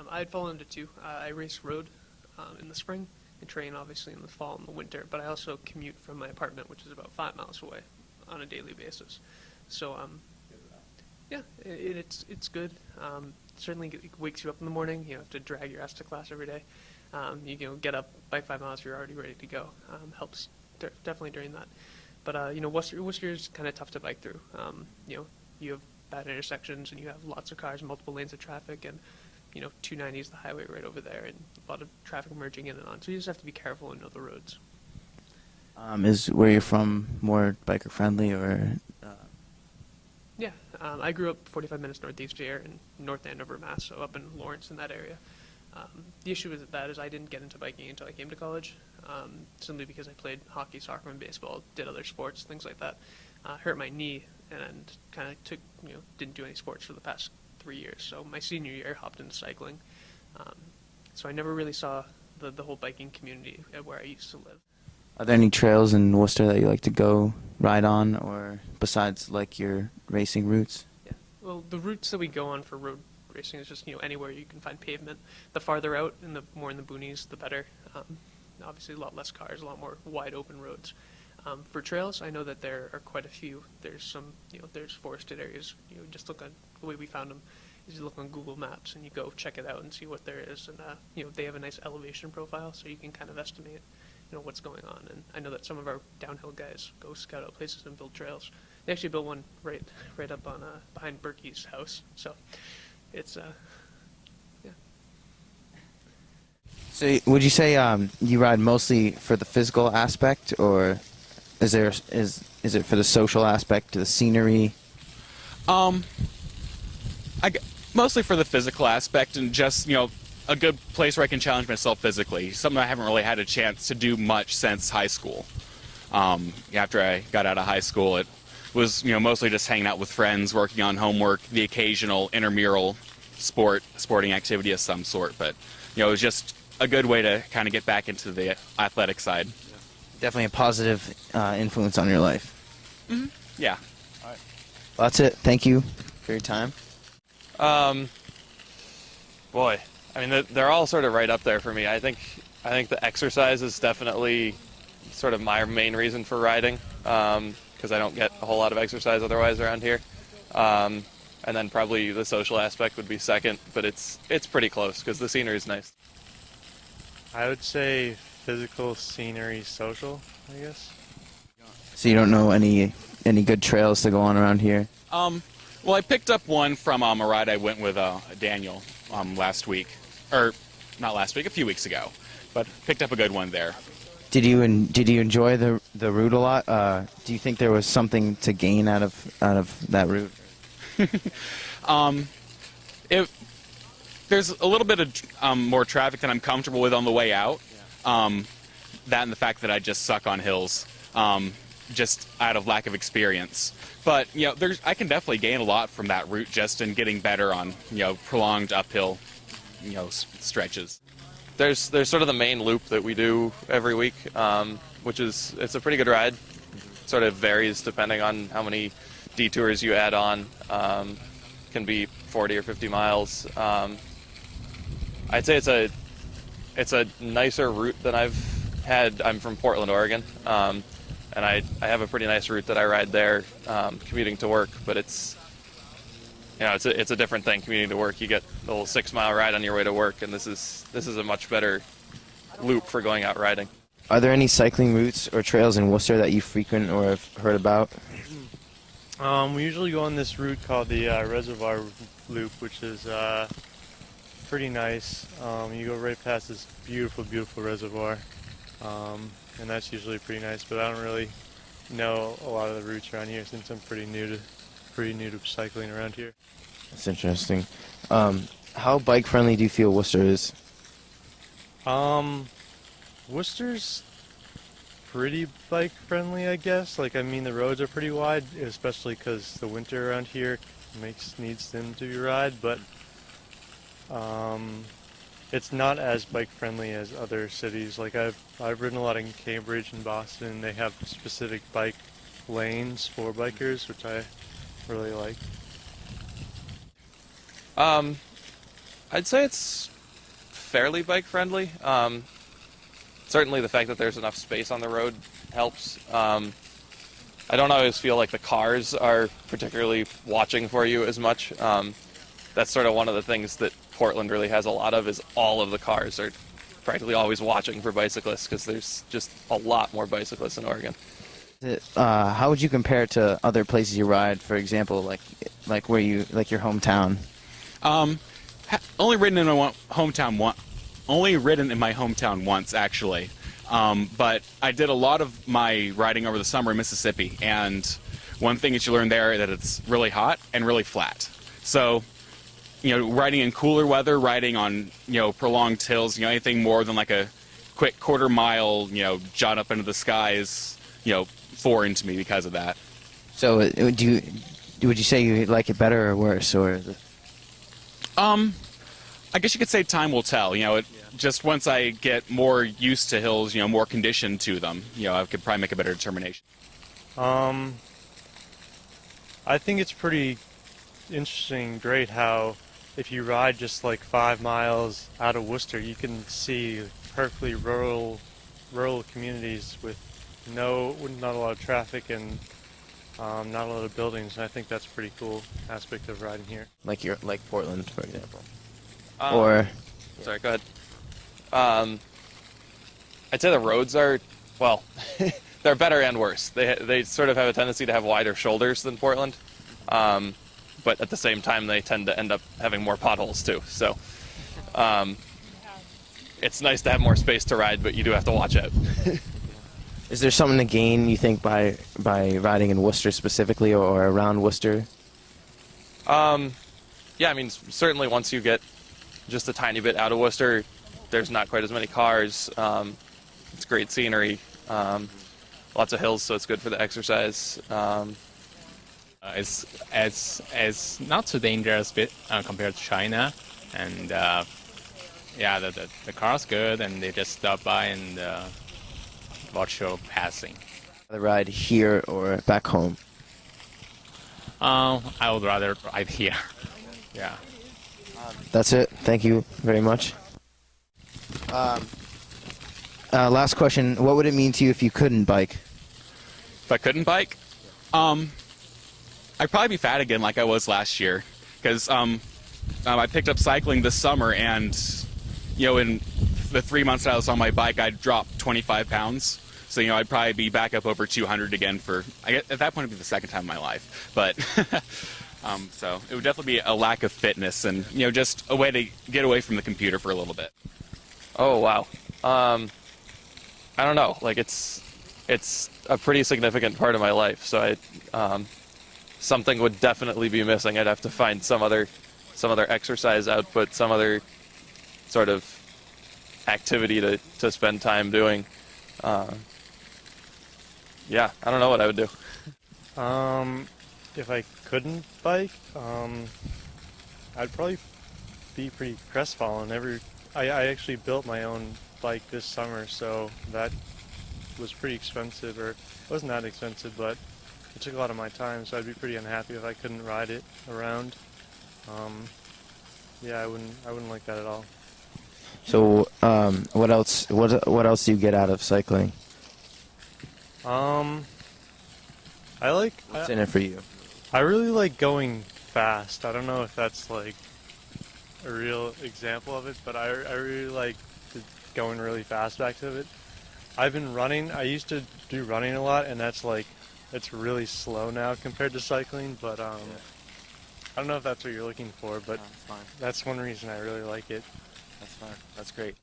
I'd fall into two. I race road in the spring and train obviously in the fall and the winter, but I also commute from my apartment, which is about 5 miles away, on a daily basis. So yeah, it's good. Certainly it wakes you up in the morning. You don't have to drag your ass to class every day. Get up, bike 5 miles, you're already ready to go. Helps definitely during that. But Worcester's kind of tough to bike through. You have bad intersections and you have lots of cars, multiple lanes of traffic, and 290 is the highway right over there, and a lot of traffic merging in and on. So you just have to be careful and know the roads. Is where you're from more biker friendly, or? Yeah, I grew up 45 minutes northeast here in North Andover, Mass, so up in Lawrence in that area. The issue with that is I didn't get into biking until I came to college, simply because I played hockey, soccer, and baseball, did other sports, things like that. Hurt my knee and kind of didn't do any sports for the past 3 years. So my senior year, hopped into cycling. So I never really saw the whole biking community at where I used to live. Are there any trails in Worcester that you like to go ride on, or besides like your racing routes? Yeah. Well, the routes that we go on for road racing is just anywhere you can find pavement. The farther out and the more in the boonies, the better. Obviously, a lot less cars, a lot more wide open roads. For trails, I know that there are quite a few. There's some, there's forested areas. Just look on the way we found them. Is you look on Google Maps and you go check it out and see what there is, and they have a nice elevation profile, so you can kind of estimate what's going on. And I know that some of our downhill guys go scout out places and build trails. They actually built one right up on behind Berkey's house. So it's yeah. So would you say you ride mostly for the physical aspect, or is it for the social aspect, the scenery? Mostly for the physical aspect, and just a good place where I can challenge myself physically. Something I haven't really had a chance to do much since high school. After I got out of high school, it was mostly just hanging out with friends, working on homework, the occasional intramural sporting activity of some sort. But it was just a good way to kind of get back into the athletic side. Definitely a positive influence on your life. Mm-hmm. Yeah. All right. Well, that's it. Thank you for your time. Boy, I mean, they're all sort of right up there for me. I think the exercise is definitely sort of my main reason for riding, because I don't get a whole lot of exercise otherwise around here. And then probably the social aspect would be second, but it's pretty close because the scenery is nice. I would say physical, scenery, social, I guess. So you don't know any good trails to go on around here? Well, I picked up one from a ride I went with Daniel last week, or not last week, a few weeks ago, but picked up a good one there. Did you enjoy the route a lot? Do you think there was something to gain out of that route? There's a little bit of more traffic than I'm comfortable with on the way out. That and the fact that I just suck on hills, just out of lack of experience. But I can definitely gain a lot from that route just in getting better on prolonged uphill stretches. There's sort of the main loop that we do every week, which it's a pretty good ride. Sort of varies depending on how many detours you add on. Can be 40 or 50 miles. I'd say it's a nicer route than I've had. I'm from Portland, Oregon, and I have a pretty nice route that I ride there, commuting to work. But it's a different thing commuting to work. You get the little 6-mile ride on your way to work, and this is a much better loop for going out riding. Are there any cycling routes or trails in Worcester that you frequent or have heard about? We usually go on this route called the Reservoir Loop, which is pretty nice. You go right past this beautiful, beautiful reservoir, and that's usually pretty nice. But I don't really know a lot of the routes around here since I'm pretty new to cycling around here. That's interesting. How bike friendly do you feel Worcester is? Worcester's pretty bike friendly, I guess. The roads are pretty wide, especially because the winter around here needs them to be ride, but it's not as bike friendly as other cities. I've ridden a lot in Cambridge and Boston, and they have specific bike lanes for bikers, which I really like. I'd say it's fairly bike friendly. Certainly the fact that there's enough space on the road helps. I don't always feel like the cars are particularly watching for you as much. That's sort of one of the things that Portland really has a lot of, is all of the cars are practically always watching for bicyclists, because there's just a lot more bicyclists in Oregon. How would you compare it to other places you ride? For example, like where you like your hometown. Only ridden in my hometown once, actually. But I did a lot of my riding over the summer in Mississippi, and one thing that you learn there is that it's really hot and really flat. So, riding in cooler weather, riding on, prolonged hills, anything more than like a quick quarter mile, jaunt up into the sky is, foreign to me because of that. So, would you say you like it better or worse, or? I guess you could say time will tell. Just once I get more used to hills, more conditioned to them, I could probably make a better determination. I think it's pretty interesting, great how if you ride just like 5 miles out of Worcester, you can see perfectly rural communities with not a lot of traffic and not a lot of buildings. And I think that's a pretty cool aspect of riding here. Like Portland, for example. Sorry, go ahead. I'd say the roads are, well, they're better and worse. They sort of have a tendency to have wider shoulders than Portland, but at the same time they tend to end up having more potholes too. So it's nice to have more space to ride, but you do have to watch out. Is there something to gain, you think, by riding in Worcester specifically, or around Worcester? Yeah, I mean, certainly once you get just a tiny bit out of Worcester, there's not quite as many cars. It's great scenery, lots of hills, so it's good for the exercise. It's not too dangerous compared to China, and yeah, the car's good, and they just stop by and watch your passing. The ride here or back home? I would rather ride here. Yeah. That's it. Thank you very much. Last question. What would it mean to you if you couldn't bike? If I couldn't bike, I'd probably be fat again like I was last year, because I picked up cycling this summer, and in the 3 months that I was on my bike, I'd dropped 25 pounds. So I'd probably be back up over 200 again at that point it'd be the second time in my life. But so it would definitely be a lack of fitness, and just a way to get away from the computer for a little bit. Oh wow. I don't know. Like it's a pretty significant part of my life. So something would definitely be missing. I'd have to find some other exercise output, some other sort of activity to spend time doing. Yeah, I don't know what I would do. If I couldn't bike, I'd probably be pretty crestfallen. I actually built my own bike this summer, so that was pretty expensive, or it wasn't that expensive, but it took a lot of my time, so I'd be pretty unhappy if I couldn't ride it around. Yeah, I wouldn't like that at all. So, what else do you get out of cycling? What's in it for you? I really like going fast. I don't know if that's like a real example of it, but I really like going really fast back to it. I've been running. I used to do running a lot, and it's really slow now compared to cycling, but I don't know if that's what you're looking for, but that's one reason I really like it. That's fine. That's great.